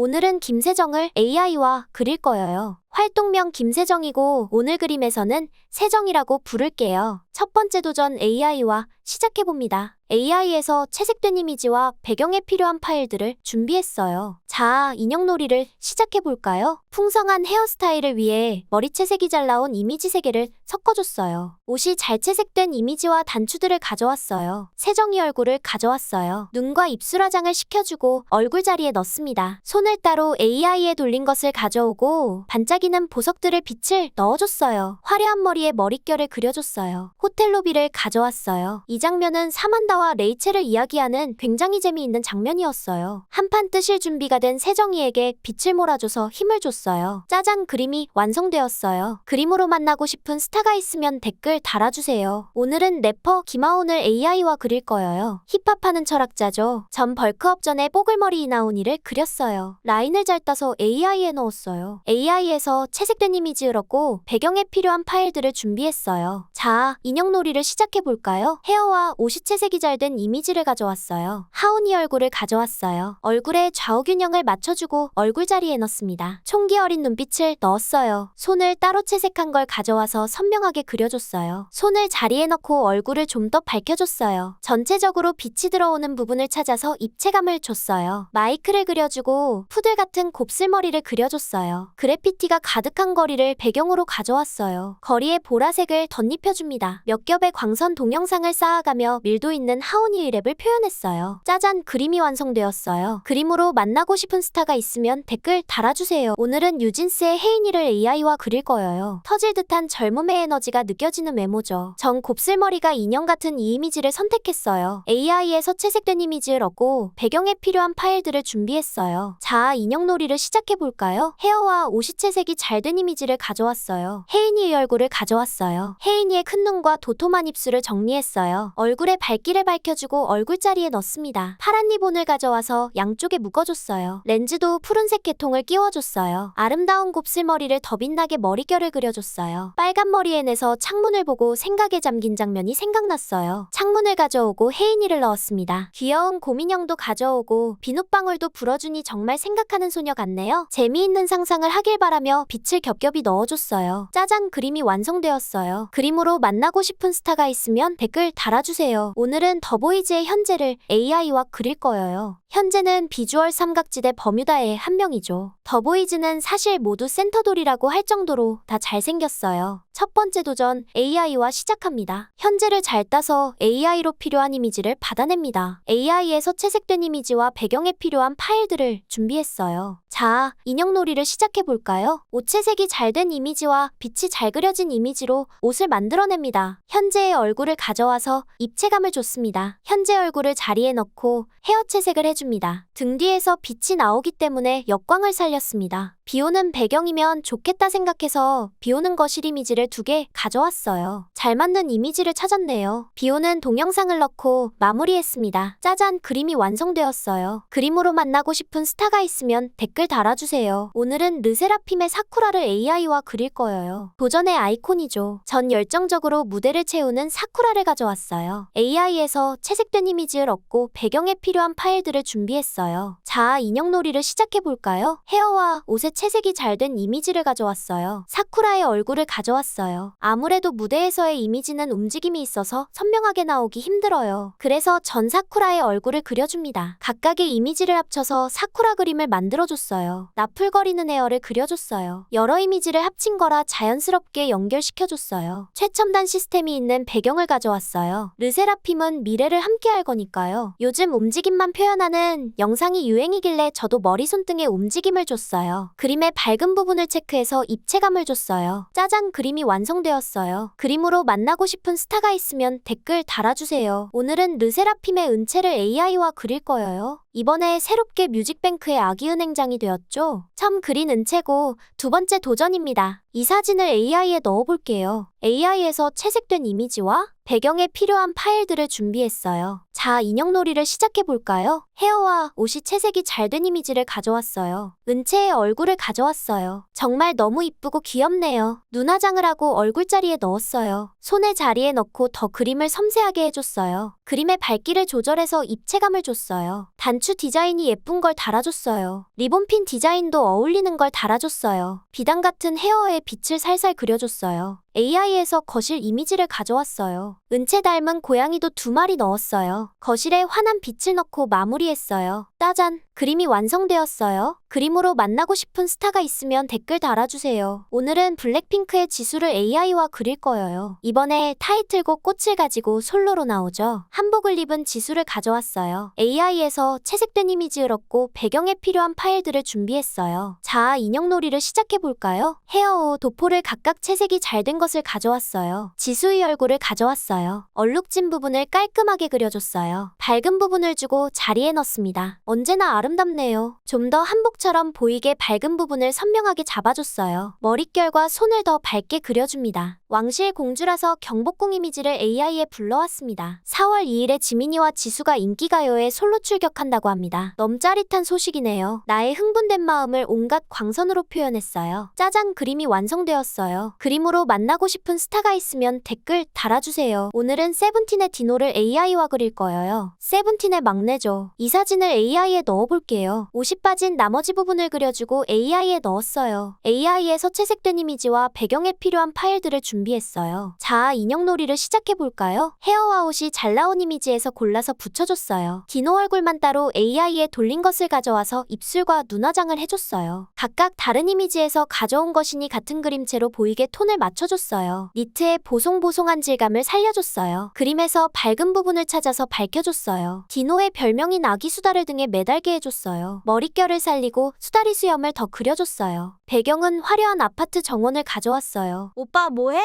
오늘은 김세정을 AI와 그릴 거예요. 활동명 김세정이고 오늘 그림에서는 세정이라고 부를게요. 첫 번째 도전 AI와 시작해봅니다. AI에서 채색된 이미지와 배경에 필요한 파일들을 준비했어요. 자, 인형놀이를 시작해볼까요? 풍성한 헤어스타일을 위해 머리 채색이 잘 나온 이미지 3개를 섞어줬어요. 옷이 잘 채색된 이미지와 단추들을 가져왔어요. 세정이 얼굴을 가져왔어요. 눈과 입술 화장을 시켜주고 얼굴 자리에 넣습니다. 손을 따로 AI에 돌린 것을 가져오고 반짝이는 보석들을 빛을 넣어줬어요. 화려한 머리에 머릿결을 그려줬어요. 호텔 로비를 가져왔어요. 이 장면은 사만다와 레이첼을 이야기하는 굉장히 재미있는 장면이었어요. 한판 뜨실 준비가 된 세정이에게 빛을 몰아줘서 힘을 줬어요. 짜잔, 그림이 완성되었어요. 그림으로 만나고 싶은 스타가 있으면 댓글 달아주세요. 오늘은 래퍼 김하온을 AI와 그릴 거예요. 힙합하는 철학자죠. 전 벌크업 전에 뽀글머리 이나온이를 그렸어요. 라인을 잘 따서 AI에 넣었어요. AI에서 채색된 이미지를 얻고 배경에 필요한 파일들을 준비했어요. 자, 인형놀이를 시작해볼까요? 헤어와 옷이 채색이 잘 된 이미지를 가져왔어요. 하온이 얼굴을 가져왔어요. 얼굴에 좌우 균형을 맞춰주고 얼굴 자리에 넣습니다. 총기 어린 눈빛을 넣었어요. 손을 따로 채색한 걸 가져와서 선명하게 그려줬어요. 손을 자리에 넣고 얼굴을 좀 더 밝혀줬어요. 전체적으로 빛이 들어오는 부분을 찾아서 입체감을 줬어요. 마이크를 그려주고 푸들 같은 곱슬머리를 그려줬어요. 그래피티가 가득한 거리를 배경으로 가져왔어요. 거리에 보라색을 덧입혀줍니다. 몇 겹의 광선 동영상을 쌓아가며 밀도 있는 하온이의 랩을 표현했어요. 짜잔, 그림이 완성되었어요. 그림으로 만나고 싶은 스타가 있으면 댓글 달아주세요. 오늘은 뉴진스의 혜인이를 AI와 그릴 거예요. 터질 듯한 젊음의 에너지가 느껴지는 외모죠. 전 곱슬머리가 인형 같은 이 이미지를 선택했어요. AI에서 채색된 이미지를 얻고 배경에 필요한 파일들을 준비했어요. 자, 인형놀이를 시작해볼까요? 헤어와 옷이 채색이 잘 된 이미지를 가져왔어요. 혜인이의 얼굴을 가져왔어요. 혜인이의 큰 눈과 도톰한 입술을 정리했어요. 얼굴에 밝기를 밝혀주고 얼굴 자리에 넣습니다. 파란 리본을 가져와서 양쪽에 묶어줬어요. 렌즈도 푸른색 계통을 끼워줬어요. 아름다운 곱슬머리를 더 빛나게 머릿결을 그려줬어요. 빨간 머리에 내서 창문을 보고 생각에 잠긴 장면이 생각났어요. 창문을 가져오고 혜인이를 넣었습니다. 귀여운 곰인형도 가져오고 비눗방울도 불어주니 정말 생각하는 소녀 같네요. 재미있는 상상을 하길 바라며 빛을 겹겹이 넣어줬어요. 짜잔, 그림이 완성되었어요. 그림으로 만나고 싶은 스타가 있으면 댓글 달아주세요. 오늘은 더보이즈의 현재를 AI와 그릴 거예요. 현재는 비주얼 삼각지대 버뮤다의 한 명이죠. 더보이즈는 사실 모두 센터돌이라고 할 정도로 다 잘생겼어요. 첫 번째 도전 AI와 시작합니다. 현재를 잘 따서 AI로 필요한 이미지를 받아냅니다. AI에서 채색된 이미지와 배경에 필요한 파일들을 준비했어요. 자, 인형놀이를 시작해볼까요? 옷 채색이 잘 된 이미지와 빛이 잘 그려진 이미지로 옷을 만들어냅니다. 현재의 얼굴을 가져와서 입체감을 줬습니다. 현재 얼굴을 자리에 넣고 헤어 채색을 해줍니다. 등 뒤에서 빛이 나오기 때문에 역광을 살렸습니다. 비오는 배경이면 좋겠다 생각해서 비오는 거실 이미지를 2개 가져왔어요. 잘 맞는 이미지를 찾았네요. 비오는 동영상을 넣고 마무리했습니다. 짜잔, 그림이 완성되었어요. 그림으로 만나고 싶은 스타가 있으면 댓글 달아주세요. 오늘은 르세라핌의 사쿠라를 AI와 그릴 거예요. 도전의 아이콘이죠. 전 열정적으로 무대를 채우는 사쿠라를 가져왔어요. AI에서 채색된 이미지를 얻고 배경에 필요한 파일들을 준비했어요. 자, 인형놀이를 시작해볼까요? 헤어와 옷의 채색이 잘 된 이미지를 가져왔어요. 사쿠라의 얼굴을 가져왔어요. 아무래도 무대에서의 이미지는 움직임이 있어서 선명하게 나오기 힘들어요. 그래서 전 사쿠라의 얼굴을 그려줍니다. 각각의 이미지를 합쳐서 사쿠라 그림을 만들어줬어요. 나풀거리는 헤어를 그려줬어요. 여러 이미지를 합친 거라 자연스럽게 연결시켜줬어요. 최첨단 시스템이 있는 배경을 가져왔어요. 르세라핌은 미래를 함께할 거니까요. 요즘 움직임만 표현하는 영상이 유행이길래 저도 머리 손등에 움직임을 줬어요. 그림의 밝은 부분을 체크해서 입체감을 줬어요. 짜잔, 그림이 완성되었어요. 그림으로 만나고 싶은 스타가 있으면 댓글 달아주세요. 오늘은 르세라핌의 은채를 AI와 그릴 거예요. 이번에 새롭게 뮤직뱅크의 아기은행장이 되었죠? 처음 그린 은채고 2번째 도전입니다. 이 사진을 AI에 넣어볼게요. AI에서 채색된 이미지와 배경에 필요한 파일들을 준비했어요. 자, 인형놀이를 시작해볼까요? 헤어와 옷이 채색이 잘 된 이미지를 가져왔어요. 은채의 얼굴을 가져왔어요. 정말 너무 이쁘고 귀엽네요. 눈화장을 하고 얼굴자리에 넣었어요. 손의 자리에 넣고 더 그림을 섬세하게 해줬어요. 그림의 밝기를 조절해서 입체감을 줬어요. 단추 디자인이 예쁜 걸 달아줬어요. 리본핀 디자인도 어울리는 걸 달아줬어요. 비단 같은 헤어에 빛을 살살 그려줬어요. AI에서 거실 이미지를 가져왔어요. 은채 닮은 고양이도 2마리 넣었어요. 거실에 환한 빛을 넣고 마무리했어요. 짜잔! 그림이 완성되었어요. 그림으로 만나고 싶은 스타가 있으면 댓글 달아주세요. 오늘은 블랙핑크의 지수를 AI와 그릴 거예요. 이번에 타이틀곡 꽃을 가지고 솔로로 나오죠. 한복을 입은 지수를 가져왔어요. AI에서 채색된 이미지를 얻고 배경에 필요한 파일들을 준비했어요. 자, 인형놀이를 시작해볼까요? 헤어, 도포를 각각 채색이 잘 된 것을 가져왔어요. 지수의 얼굴을 가져왔어요. 얼룩진 부분을 깔끔하게 그려줬어요. 밝은 부분을 주고 자리에 넣습니다. 언제나 아름답네요. 좀 더 한복처럼 보이게 밝은 부분을 선명하게 잡아줬어요. 머릿결과 손을 더 밝게 그려줍니다. 왕실 공주라서 경복궁 이미지를 AI에 불러왔습니다. 4월 2일에 지민이와 지수가 인기가요에 솔로 출격한다고 합니다. 너무 짜릿한 소식이네요. 나의 흥분된 마음을 온갖 광선으로 표현했어요. 짜잔, 그림이 완성되었어요. 그림으로 만나고 싶은 스타가 있으면 댓글 달아주세요. 오늘은 세븐틴의 디노를 AI와 그릴 거예요. 세븐틴의 막내죠. 이 사진을 AI에 넣어볼게요. 옷이 빠진 나머지 부분을 그려주고 AI에 넣었어요. AI에서 채색된 이미지와 배경에 필요한 파일들을 준비했어요. 자, 인형놀이를 시작해볼까요? 헤어와 옷이 잘 나온 이미지에서 골라서 붙여줬어요. 디노 얼굴만 따로 AI에 돌린 것을 가져와서 입술과 눈화장을 해줬어요. 각각 다른 이미지에서 가져온 것이니 같은 그림체로 보이게 톤을 맞춰줬어요. 니트의 보송보송한 질감을 살려줬어요. 그림에서 밝은 부분을 찾아서 밝혀줬어요. 디노의 별명인 아기 수다를 등에 매달게 해줬어요. 머릿결을 살리고 수다리 수염을 더 그려줬어요. 배경은 화려한 아파트 정원을 가져왔어요. 오빠 뭐해?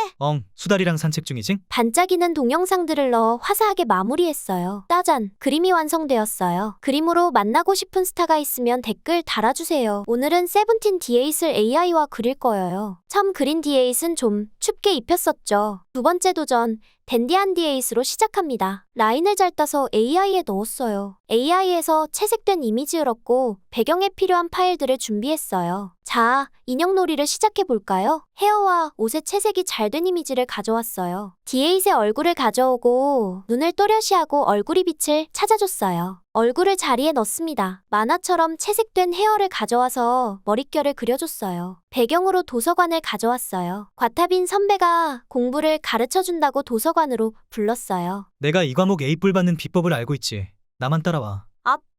수달이랑 산책 중이지? 반짝이는 동영상들을 넣어 화사하게 마무리했어요. 짜잔! 그림이 완성되었어요. 그림으로 만나고 싶은 스타가 있으면 댓글 달아주세요. 오늘은 세븐틴 디에잇을 AI와 그릴 거예요. 처음 그린 디에잇은 좀 춥게 입혔었죠. 두 번째 도전, 댄디한 디에잇으로 시작합니다. 라인을 잘 따서 AI에 넣었어요. AI에서 채색된 이미지를 얻고 배경에 필요한 파일들을 준비했어요. 자, 인형놀이를 시작해볼까요? 헤어와 옷의 채색이 잘 된 이미지를 가져왔어요. 디에잇의 얼굴을 가져오고 눈을 또렷이 하고 얼굴이 빛을 찾아줬어요. 얼굴을 자리에 넣습니다. 만화처럼 채색된 헤어를 가져와서 머릿결을 그려줬어요. 배경으로 도서관을 가져왔어요. 과타빈 선배가 공부를 가르쳐준다고 도서관으로 불렀어요. 내가 이 과목 A뿔 받는 비법을 알고 있지. 나만 따라와.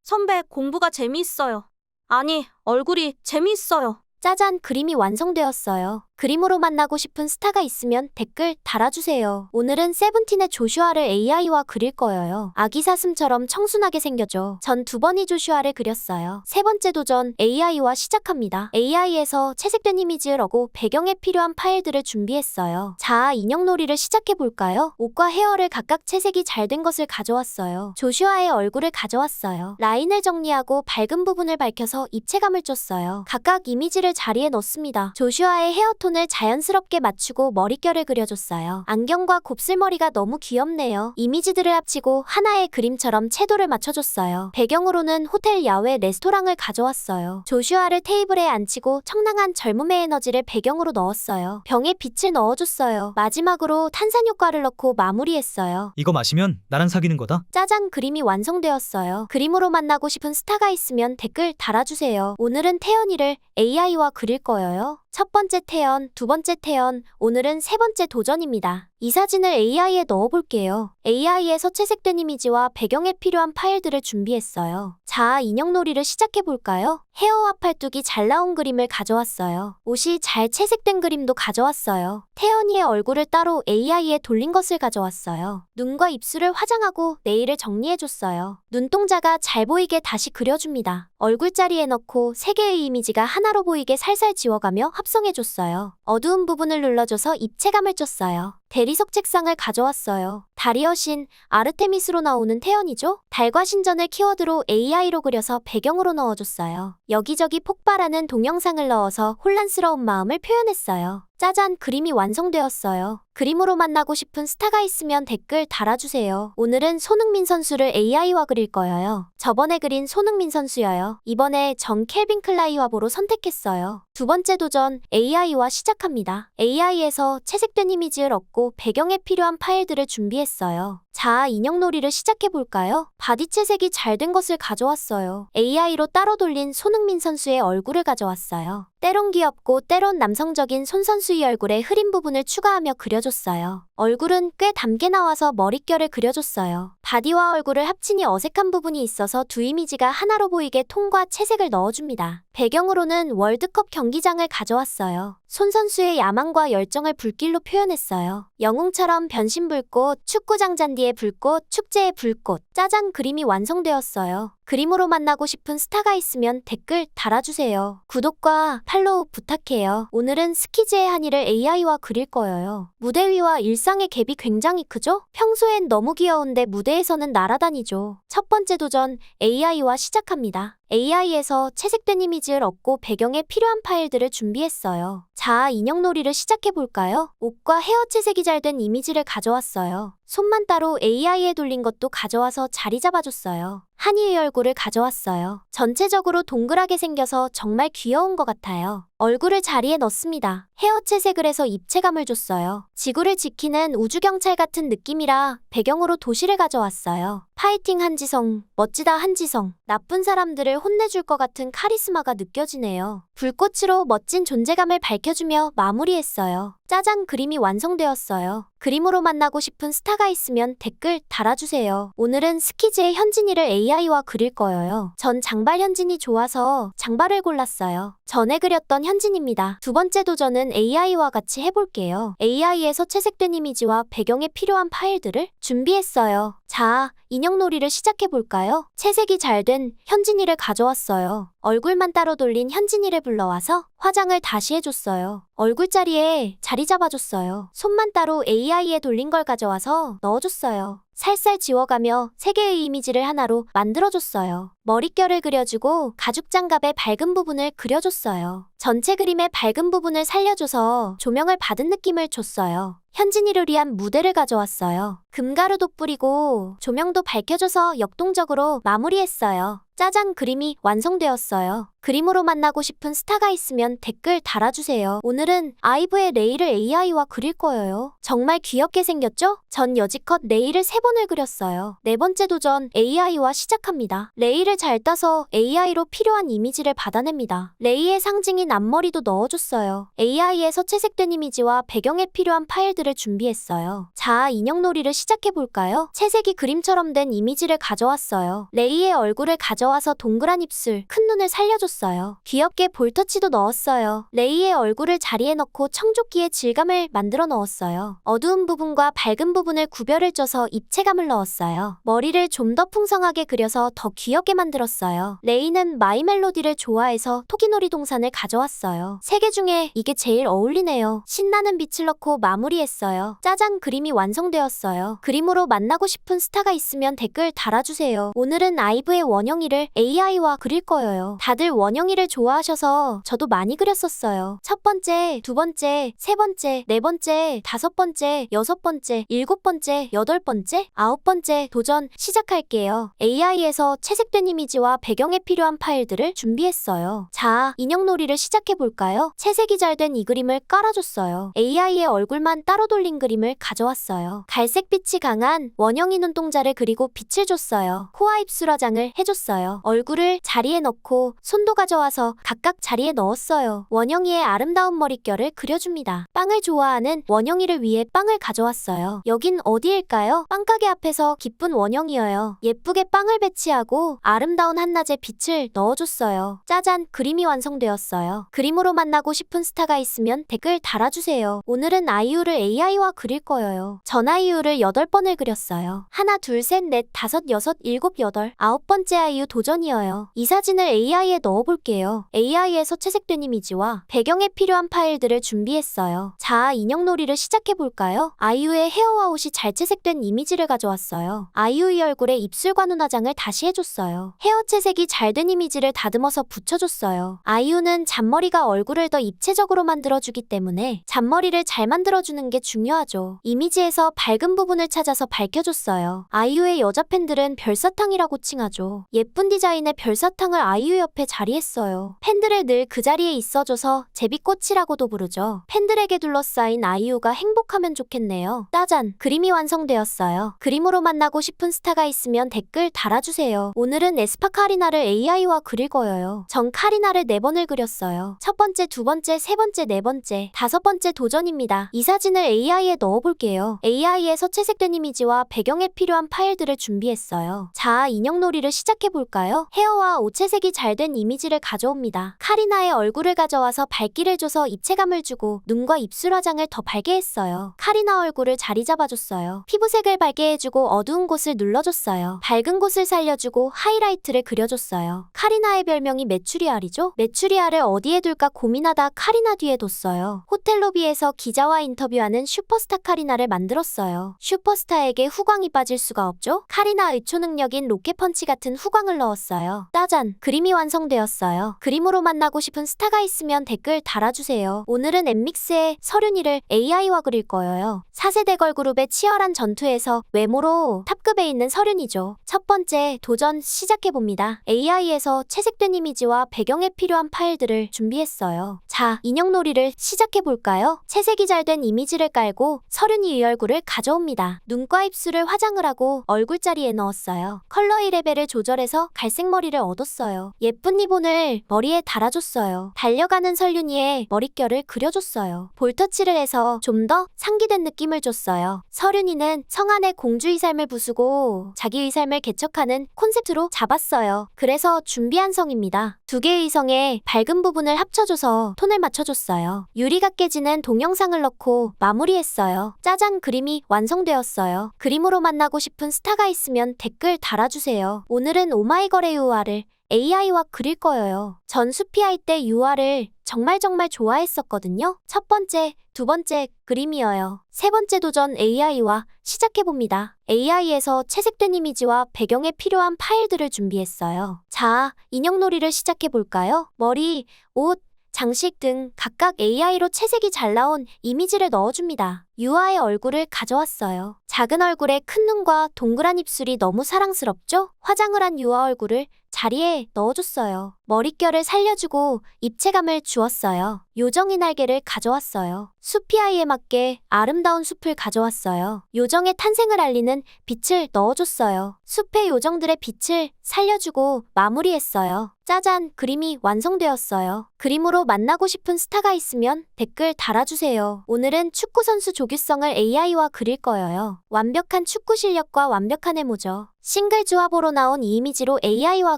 선배 공부가 재미있어요. 아니, 얼굴이 재미있어요. 짜잔, 그림이 완성되었어요. 그림으로 만나고 싶은 스타가 있으면 댓글 달아주세요. 오늘은 세븐틴의 조슈아를 AI와 그릴 거예요. 아기 사슴처럼 청순하게 생겼죠. 전 2번이 조슈아를 그렸어요. 세 번째 도전, AI와 시작합니다. AI에서 채색된 이미지를 얻고 배경에 필요한 파일들을 준비했어요. 자, 인형놀이를 시작해볼까요? 옷과 헤어를 각각 채색이 잘 된 것을 가져왔어요. 조슈아의 얼굴을 가져왔어요. 라인을 정리하고 밝은 부분을 밝혀서 입체감을 줬어요. 각각 이미지를 자리에 넣습니다. 조슈아의 헤어톤을 자연스럽게 맞추고 머릿결을 그려줬어요. 안경과 곱슬머리가 너무 귀엽네요. 이미지들을 합치고 하나의 그림처럼 채도를 맞춰줬어요. 배경으로는 호텔 야외 레스토랑을 가져왔어요. 조슈아를 테이블에 앉히고 청량한 젊음의 에너지를 배경으로 넣었어요. 병에 빛을 넣어줬어요. 마지막으로 탄산효과를 넣고 마무리했어요. 이거 마시면 나랑 사귀는 거다? 짜잔, 그림이 완성되었어요. 그림으로 만나고 싶은 스타가 있으면 댓글 달아주세요. 오늘은 태연이를 AI와 그릴 거예요. 첫 번째 태연, 두 번째 태연, 오늘은 세 번째 도전입니다. 이 사진을 AI에 넣어볼게요. AI에서 채색된 이미지와 배경에 필요한 파일들을 준비했어요. 자, 인형놀이를 시작해볼까요? 헤어와 팔뚝이 잘 나온 그림을 가져왔어요. 옷이 잘 채색된 그림도 가져왔어요. 태연이의 얼굴을 따로 AI에 돌린 것을 가져왔어요. 눈과 입술을 화장하고 네일을 정리해줬어요. 눈동자가 잘 보이게 다시 그려줍니다. 얼굴자리에 넣고 세 개의 이미지가 하나로 보이게 살살 지워가며 합성해줬어요. 어두운 부분을 눌러줘서 입체감을 줬어요. 대리석 책상을 가져왔어요. 달의 여신 아르테미스로 나오는 태연이죠? 달과 신전을 키워드로 AI로 그려서 배경으로 넣어줬어요. 여기저기 폭발하는 동영상을 넣어서 혼란스러운 마음을 표현했어요. 짜잔, 그림이 완성되었어요. 그림으로 만나고 싶은 스타가 있으면 댓글 달아주세요. 오늘은 손흥민 선수를 AI와 그릴 거예요. 저번에 그린 손흥민 선수여요. 이번에 전 켈빈 클라이와보로 선택했어요. 두 번째 도전, AI와 시작합니다. AI에서 채색된 이미지를 얻고 배경에 필요한 파일들을 준비했어요. 자, 인형놀이를 시작해볼까요? 바디 채색이 잘 된 것을 가져왔어요. AI로 따로 돌린 손흥민 선수의 얼굴을 가져왔어요. 때론 귀엽고 때론 남성적인 손 선수의 얼굴에 흐린 부분을 추가하며 그려줬어요. 얼굴은 꽤 담게 나와서 머릿결을 그려줬어요. 바디와 얼굴을 합치니 어색한 부분이 있어서 두 이미지가 하나로 보이게 톤과 채색을 넣어줍니다. 배경으로는 월드컵 경기장을 가져왔어요. 손 선수의 야망과 열정을 불길로 표현했어요. 영웅처럼 변신불꽃, 축구장 잔디의 불꽃, 축제의 불꽃. 짜잔, 그림이 완성되었어요. 그림으로 만나고 싶은 스타가 있으면 댓글 달아주세요. 구독과 팔로우 부탁해요. 오늘은 스키즈의 한이를 AI와 그릴 거예요. 무대 위와 일상의 갭이 굉장히 크죠? 평소엔 너무 귀여운데 무대에서는 날아다니죠. 첫 번째 도전, AI와 시작합니다. AI에서 채색된 이미지를 얻고 배경에 필요한 파일들을 준비했어요. 자, 인형놀이를 시작해볼까요? 옷과 헤어 채색이 잘 된 이미지를 가져왔어요. 손만 따로 AI에 돌린 것도 가져와서 자리 잡아줬어요. 한이의 얼굴을 가져왔어요. 전체적으로 동그랗게 생겨서 정말 귀여운 것 같아요. 얼굴을 자리에 넣습니다. 헤어 채색을 해서 입체감을 줬어요. 지구를 지키는 우주경찰 같은 느낌이라 배경으로 도시를 가져왔어요. 파이팅 한지성, 멋지다 한지성. 나쁜 사람들을 혼내줄 것 같은 카리스마가 느껴지네요. 불꽃으로 멋진 존재감을 밝혀주며 마무리했어요. 짜잔, 그림이 완성되었어요. 그림으로 만나고 싶은 스타가 있으면 댓글 달아주세요. 오늘은 스키즈의 현진이를 AI와 그릴 거예요. 전 장발 현진이 좋아서 장발을 골랐어요. 전에 그렸던 현진입니다. 두 번째 도전은 AI와 같이 해볼게요. AI에서 채색된 이미지와 배경에 필요한 파일들을 준비했어요. 자, 인형놀이를 시작해볼까요? 채색이 잘 된 현진이를 가져왔어요. 얼굴만 따로 돌린 현진이를 불러와서 화장을 다시 해줬어요. 얼굴자리에 자리 잡아줬어요. 손만 따로 AI에 돌린 걸 가져와서 넣어줬어요. 살살 지워가며 세 개의 이미지를 하나로 만들어줬어요. 머릿결을 그려주고 가죽 장갑의 밝은 부분을 그려줬어요. 전체 그림의 밝은 부분을 살려줘서 조명을 받은 느낌을 줬어요. 현진이를 위한 무대를 가져왔어요. 금가루도 뿌리고 조명도 밝혀줘서 역동적으로 마무리했어요. 짜잔, 그림이 완성되었어요. 그림으로 만나고 싶은 스타가 있으면 댓글 달아주세요. 오늘은 아이브의 레이를 AI와 그릴 거예요. 정말 귀엽게 생겼죠? 전 여지껏 레이를 3번을 그렸어요. 네 번째 도전, AI와 시작합니다. 레이를 잘 따서 AI로 필요한 이미지를 받아냅니다. 레이의 상징인 앞머리도 넣어줬어요. AI에서 채색된 이미지와 배경에 필요한 파일들을 준비했어요. 자, 인형놀이를 시작해볼까요? 채색이 그림처럼 된 이미지를 가져왔어요. 레이의 얼굴을 가져와서 동그란 입술, 큰 눈을 살려줬어요. 귀엽게 볼터치도 넣었어요. 레이의 얼굴을 자리에 넣고 청조기의 질감을 만들어 넣었어요. 어두운 부분과 밝은 부분을 구별을 쪄서 입체감을 넣었어요. 머리를 좀 더 풍성하게 그려서 더 귀엽게 만들었어요. 레이는 마이 멜로디를 좋아해서 토끼놀이 동산을 가져왔어요. 세 개 중에 이게 제일 어울리네요. 신나는 빛을 넣고 마무리했어요. 짜잔, 그림이 완성되었어요. 그림으로 만나고 싶은 스타가 있으면 댓글 달아주세요. 오늘은 아이브의 원영이를 AI와 그릴 거예요. 다들 원영이를 좋아하셔서 저도 많이 그렸었어요. 첫 번째, 두 번째, 세 번째, 네 번째, 다섯 번째, 여섯 번째, 일곱 번째, 여덟 번째, 아홉 번째 도전 시작할게요. AI에서 채색된 이미지와 배경에 필요한 파일들을 준비했어요. 자, 인형놀이를 시작해볼까요? 채색이 잘 된 이 그림을 깔아줬어요. AI의 얼굴만 따로 돌린 그림을 가져왔어요. 갈색빛이 강한 원영이 눈동자를 그리고 빛을 줬어요. 코와 입술 화장을 해줬어요. 얼굴을 자리에 넣고 손도 가져와서 각각 자리에 넣었어요. 원영이의 아름다운 머릿결을 그려줍니다. 빵을 좋아하는 원영이를 위해 빵을 가져왔어요. 여긴 어디일까요? 빵가게 앞에서 기쁜 원영이여요. 예쁘게 빵을 배치하고 아름다운 한낮에 빛을 넣어줬어요. 짜잔, 그림이 완성되었어요. 그림으로 만나고 싶은 스타가 있으면 댓글 달아주세요. 오늘은 아이유를 AI와 그릴 거예요. 전 아이유를 8번을 그렸어요. 하나, 둘, 셋, 넷, 다섯, 여섯, 일곱, 여덟, 아홉 번째 아이유 도전이어요. 이 사진을 AI에 넣어볼게요. AI에서 채색된 이미지와 배경에 필요한 파일들을 준비했어요. 자, 인형놀이를 시작해볼까요? 아이유의 헤어와 옷이 잘 채색된 이미지를 가져왔어요. 아이유의 얼굴에 입술과 눈화장을 다시 해줬어요. 헤어 채색이 잘 된 이미지를 다듬어서 붙여줬어요. 아이유는 잔머리가 얼굴을 더 입체적으로 만들어주기 때문에 잔머리를 잘 만들어주는 게 중요하죠. 이미지에서 밝은 부분을 찾아서 밝혀줬어요. 아이유의 여자 팬들은 별사탕이라고 칭하죠. 예쁜 디자인의 별사탕을 아이유 옆에 자리했어요. 팬들을 늘 그 자리에 있어줘서 제비꽃이라고도 부르죠. 팬들에게 둘러싸인 아이유가 행복하면 좋겠네요. 따잔! 그림이 완성되었어요. 그림으로 만나고 싶은 스타가 있으면 댓글 달아주세요. 오늘은 에스파 카리나를 AI와 그릴 거예요. 전 카리나를 4번을 그렸어요. 첫 번째, 두 번째, 세 번째, 네 번째, 다섯 번째 도전입니다. 이 사진을 AI에 넣어볼게요. AI에서 채색된 이미지와 배경에 필요한 파일들을 준비했어요. 자, 인형놀이를 시작해볼까요? 헤어와 옷 채색이 잘 된 이미지를 가져옵니다. 카리나의 얼굴을 가져와서 밝기를 줘서 입체감을 주고 눈과 입술 화장을 더 밝게 했어요. 카리나 얼굴을 자리 잡아줬어요. 피부색을 밝게 해주고 어두운 곳을 눌러줬어요. 밝은 곳을 살려주고 하이라이트를 그려줬어요. 카리나의 별명이 메추리알이죠? 메추리알을 어디에 둘까 고민하다 카리나 뒤에 뒀어요. 호텔 로비에서 기자와 인터뷰하는 슈퍼스타 카리나를 만들었어요. 슈퍼스타에게 후광이 빠질 수가 없죠? 카리나의 초능력인 로켓펀치 같은 후광을 넣었어요. 따잔! 그림이 완성되었어요. 그림으로 만나고 싶은 스타가 있으면 댓글 달아주세요. 오늘은 엠믹스의 서륜이를 AI와 그릴 거예요. 4세대 걸그룹의 치열한 전투에서 외모로 탑급에 있는 서륜이죠. 첫 번째 도전 시작해봅니다. AI에서 채색된 이미지와 배경에 필요한 파일들을 준비했어요. 자, 인형놀이를 시작해볼까요? 채색이 잘 된 이미지를 깔고 서륜이의 얼굴을 가져옵니다. 눈과 입술을 화장을 하고 얼굴자리에 넣었어요. 컬러의 레벨을 조절해서 갈색 머리를 얻었어요. 예쁜 리본을 머리에 달아줬어요. 달려가는 설륜이의 머릿결을 그려줬어요. 볼터치를 해서 좀 더 상기된 느낌을 줬어요. 서륜이는 성 안에 공주의 삶을 부수고 자기의 삶을 개척하는 콘셉트로 잡았어요. 그래서 준비한 성입니다. 두 개의 성에 밝은 부분을 합쳐줘서 톤을 맞춰줬어요. 유리가 깨지는 동영상을 넣고 마무리했어요. 짜잔! 그림이 완성되었어요. 그림으로 만나고 싶은 스타가 있으면 댓글 달아주세요. 오늘은 오마이걸의 유아를 AI와 그릴 거예요. 전 수피아이 때 유아를 정말 좋아했었거든요. 첫 번째, 두 번째 그림이어요. 세 번째 도전 AI와 시작해봅니다. AI에서 채색된 이미지와 배경에 필요한 파일들을 준비했어요. 자, 인형놀이를 시작해볼까요? 머리, 옷, 장식 등 각각 AI로 채색이 잘 나온 이미지를 넣어줍니다. 유아의 얼굴을 가져왔어요. 작은 얼굴에 큰 눈과 동그란 입술이 너무 사랑스럽죠? 화장을 한 유아 얼굴을 자리에 넣어줬어요. 머릿결을 살려주고 입체감을 주었어요. 요정의 날개를 가져왔어요. 수피아이에 맞게 아름다운 숲을 가져왔어요. 요정의 탄생을 알리는 빛을 넣어줬어요. 숲의 요정들의 빛을 살려주고 마무리했어요. 짜잔! 그림이 완성되었어요. 그림으로 만나고 싶은 스타가 있으면 댓글 달아주세요. 오늘은 축구선수 조규성을 AI와 그릴 거예요. 완벽한 축구 실력과 완벽한 외모죠. 싱글 조합으로 나온 이 이미지로 AI와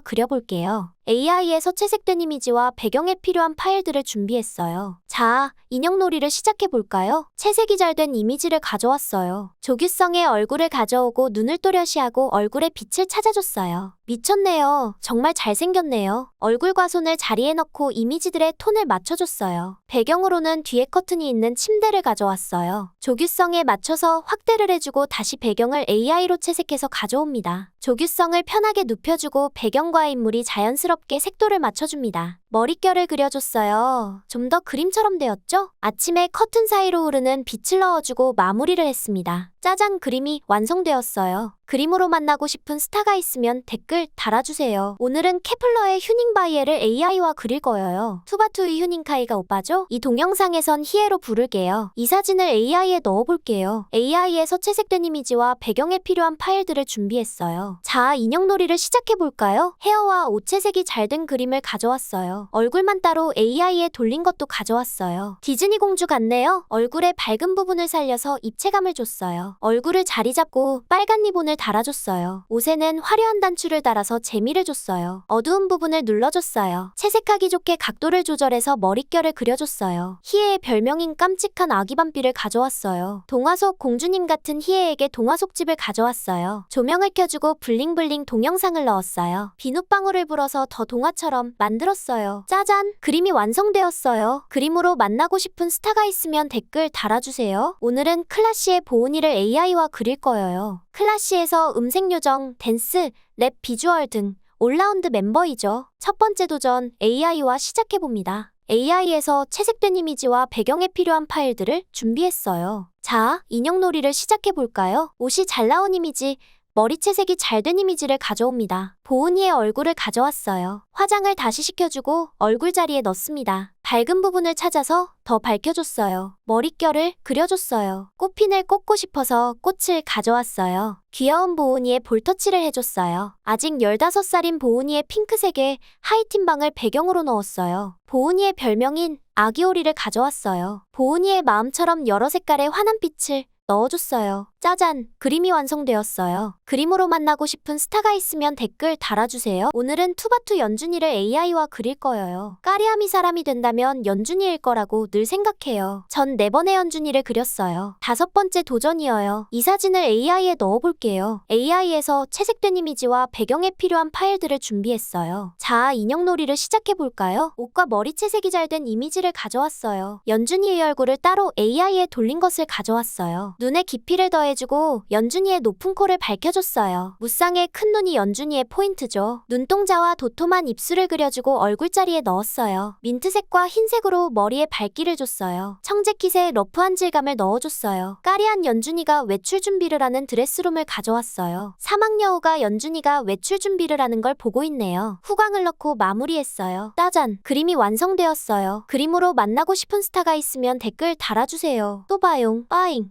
그려볼게요. AI에서 채색된 이미지와 배경에 필요한 파일들을 준비했어요. 자, 인형놀이를 시작해볼까요? 채색이 잘 된 이미지를 가져왔어요. 조규성의 얼굴을 가져오고 눈을 또렷이하고 얼굴에 빛을 찾아줬어요. 미쳤네요. 정말 잘생겼네요. 얼굴과 손을 자리에 넣고 이미지들의 톤을 맞춰줬어요. 배경으로는 뒤에 커튼이 있는 침대를 가져왔어요. 조규성에 맞춰서 확대를 해주고 다시 배경을 AI로 채색해서 가져옵니다. 조규성을 편하게 눕혀주고 배경과 인물이 자연스럽게 색도를 맞춰줍니다. 머릿결을 그려줬어요. 좀 더 그림처럼 되었죠? 아침에 커튼 사이로 흐르는 빛을 넣어주고 마무리를 했습니다. 짜잔! 그림이 완성되었어요. 그림으로 만나고 싶은 스타가 있으면 댓글 달아주세요. 오늘은 케플러의 휴닝바이에를 AI와 그릴 거예요. 투바투의 휴닝카이가 오빠죠? 이 동영상에선 희애로 부를게요. 이 사진을 AI에 넣어볼게요. AI에서 채색된 이미지와 배경에 필요한 파일들을 준비했어요. 자, 인형놀이를 시작해볼까요? 헤어와 옷 채색이 잘 된 그림을 가져왔어요. 가져왔어요. 얼굴만 따로 AI에 돌린 것도 가져왔어요. 디즈니 공주 같네요. 얼굴의 밝은 부분을 살려서 입체감을 줬어요. 얼굴을 자리 잡고 빨간 리본을 달아줬어요. 옷에는 화려한 단추를 달아서 재미를 줬어요. 어두운 부분을 눌러줬어요. 채색하기 좋게 각도를 조절해서 머릿결을 그려줬어요. 희애의 별명인 깜찍한 아기 밤비를 가져왔어요. 동화 속 공주님 같은 희애에게 동화 속집을 가져왔어요. 조명을 켜주고 블링블링 동영상을 넣었어요. 비눗방울을 불어서 더 동화처럼 만들었어요. 짜잔! 그림이 완성되었어요. 그림으로 만나고 싶은 스타가 있으면 댓글 달아주세요. 오늘은 클라시의 보은이를 AI와 그릴 거예요. 클라시에서 음색 요정, 댄스, 랩, 비주얼 등 올라운드 멤버이죠. 첫 번째 도전 AI와 시작해봅니다. AI에서 채색된 이미지와 배경에 필요한 파일들을 준비했어요. 자, 인형놀이를 시작해볼까요? 옷이 잘 나온 이미지, 머리 채색이 잘 된 이미지를 가져옵니다. 보은이의 얼굴을 가져왔어요. 화장을 다시 시켜주고 얼굴 자리에 넣습니다. 밝은 부분을 찾아서 더 밝혀줬어요. 머릿결을 그려줬어요. 꽃핀을 꽂고 싶어서 꽃을 가져왔어요. 귀여운 보은이의 볼터치를 해줬어요. 아직 15살인 보은이의 핑크색의 하이틴방을 배경으로 넣었어요. 보은이의 별명인 아기오리를 가져왔어요. 보은이의 마음처럼 여러 색깔의 환한 빛을 넣어줬어요. 짜잔! 그림이 완성되었어요. 그림으로 만나고 싶은 스타가 있으면 댓글 달아주세요. 오늘은 투바투 연준이를 AI와 그릴 거예요. 까리함이 사람이 된다면 연준이일 거라고 늘 생각해요. 전 4번의 연준이를 그렸어요. 5번째 도전이에요. 이 사진을 AI에 넣어볼게요. AI에서 채색된 이미지와 배경에 필요한 파일들을 준비했어요. 자, 인형놀이를 시작해볼까요? 옷과 머리 채색이 잘 된 이미지를 가져왔어요. 연준이의 얼굴을 따로 AI에 돌린 것을 가져왔어요. 눈에 깊이를 더해주고 연준이의 높은 코를 밝혀줬어요. 무쌍의 큰 눈이 연준이의 포인트죠. 눈동자와 도톰한 입술을 그려주고 얼굴자리에 넣었어요. 민트색과 흰색으로 머리에 밝기를 줬어요. 청재킷에 러프한 질감을 넣어줬어요. 까리한 연준이가 외출 준비를 하는 드레스룸을 가져왔어요. 사막여우가 연준이가 외출 준비를 하는 걸 보고 있네요. 후광을 넣고 마무리했어요. 짜잔! 그림이 완성되었어요. 그림으로 만나고 싶은 스타가 있으면 댓글 달아주세요. 또 봐용. 빠잉.